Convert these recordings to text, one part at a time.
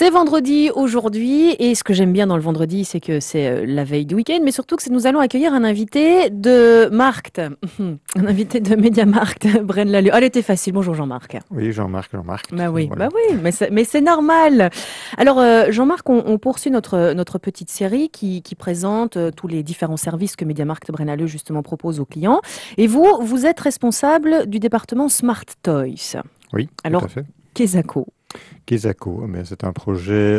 C'est vendredi aujourd'hui et ce que j'aime bien dans le vendredi, c'est que c'est la veille du week-end, mais surtout que nous allons accueillir un invité de Markt, un invité de Mediamarkt, Braine Lalleud. Oh, elle était facile. Bonjour Jean-Marc. Oui, Jean-Marc, Bah voilà. oui, mais c'est normal. Alors Jean-Marc, on poursuit notre petite série qui présente tous les différents services que Mediamarkt Braine Lalleud justement propose aux clients. Et vous êtes responsable du département Smart Toys. Oui, tout à Alors, fait. qu'est-ce que Kesako, mais c'est un projet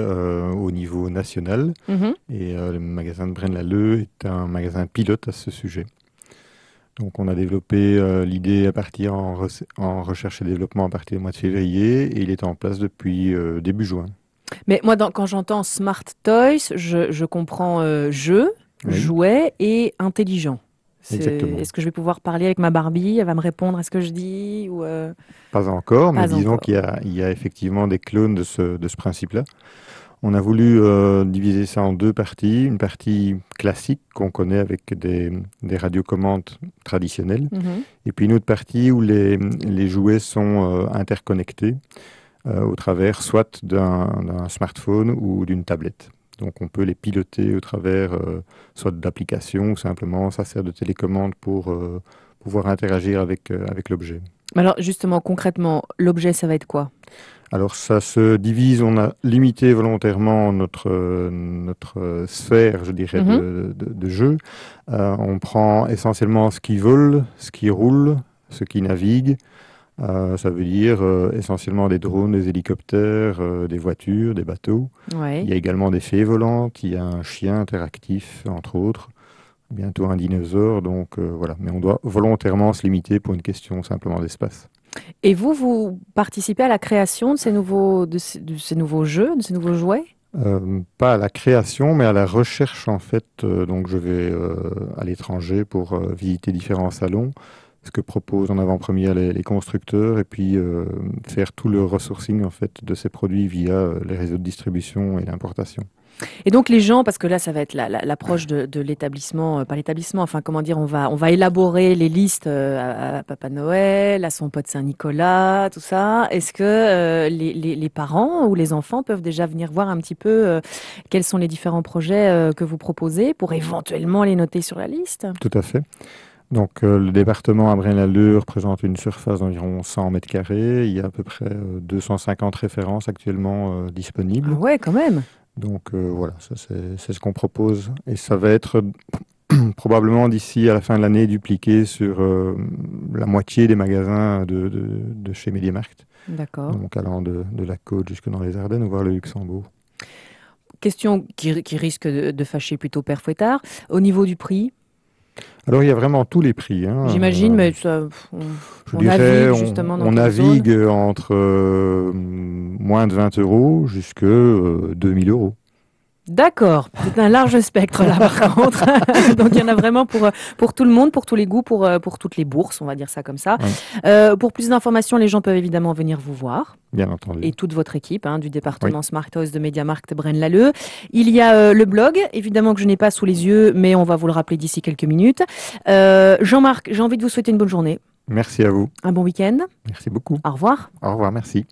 au niveau national Mhm. et le magasin de Braine-l'Alleud est un magasin pilote à ce sujet. Donc on a développé l'idée à partir en recherche et développement à partir du mois de février et il est en place depuis début juin. Mais moi, quand j'entends Smart Toys, je comprends jeu, Oui, jouet et intelligent. exactement. Est-ce que je vais pouvoir parler avec ma Barbie? Elle va me répondre à ce que je dis ou Pas encore, mais pas disons encore? qu'il y a effectivement des clones de ce principe-là. On a voulu diviser ça en deux parties. Une partie classique qu'on connaît avec des radiocommandes traditionnelles. Mhm. Et puis une autre partie où les jouets sont interconnectés au travers soit d'un smartphone ou d'une tablette. Donc on peut les piloter au travers soit d'applications ou simplement ça sert de télécommande pour pouvoir interagir avec l'objet. Mais alors, justement, concrètement, l'objet, ça va être quoi? Alors ça se divise, on a limité volontairement notre sphère, je dirais, Mhm. de jeu. On prend essentiellement ce qui vole, ce qui roule, ce qui navigue. Ça veut dire essentiellement des drones, des hélicoptères, des voitures, des bateaux. Il Ouais. y a également des fées volantes, il y a un chien interactif, entre autres. Bientôt un dinosaure, donc voilà. Mais on doit volontairement se limiter pour une question simplement d'espace. Et vous participez à la création de de ces nouveaux jeux, de ces nouveaux jouets? Pas à la création, mais à la recherche en fait. Donc je vais à l'étranger pour visiter différents salons, ce que proposent en avant-première les constructeurs, et puis faire tout le resourcing en fait de ces produits via les réseaux de distribution et l'importation. Et donc les gens, parce que là, ça va être l'approche de l'établissement, pas l'établissement, enfin comment dire, on va élaborer les listes à Papa Noël, à son pote Saint-Nicolas, tout ça. Est-ce que les parents ou les enfants peuvent déjà venir voir un petit peu quels sont les différents projets que vous proposez pour éventuellement les noter sur la liste? Tout à fait. Donc le département à Braine-l'Alleud représente une surface d'environ 100 mètres carrés. Il y a à peu près 250 références actuellement Ah disponibles. ouais, quand même. Donc voilà, ça c'est ce qu'on propose. Et ça va être probablement d'ici à la fin de l'année dupliqué sur la moitié des magasins de chez MediaMarkt, D'accord. donc allant de la côte jusque dans les Ardennes, voire le Luxembourg. Question qui risque de fâcher plutôt père Fouettard. Au niveau du prix, Alors il y a vraiment tous les prix, hein. j'imagine, mais ça, Je on dirais, navigue justement dans on quelle zone? navigue entre moins de 20 euros jusque 2000 euros. D'accord, c'est un large spectre là par contre. Donc il y en a vraiment pour tout le monde, pour tous les goûts, pour toutes les bourses, on va dire ça comme ça. Oui, Pour plus d'informations, les gens peuvent évidemment venir vous voir bien entendu. et toute votre équipe du Oui, département Smart Toys de Mediamarkt Braine-l'Alleud. Il y a le blog, évidemment que je n'ai pas sous les yeux, mais on va vous le rappeler d'ici quelques minutes. Jean-Marc, j'ai envie de vous souhaiter une bonne journée, merci à vous. un bon week-end. Merci beaucoup. Au revoir. Au revoir, merci.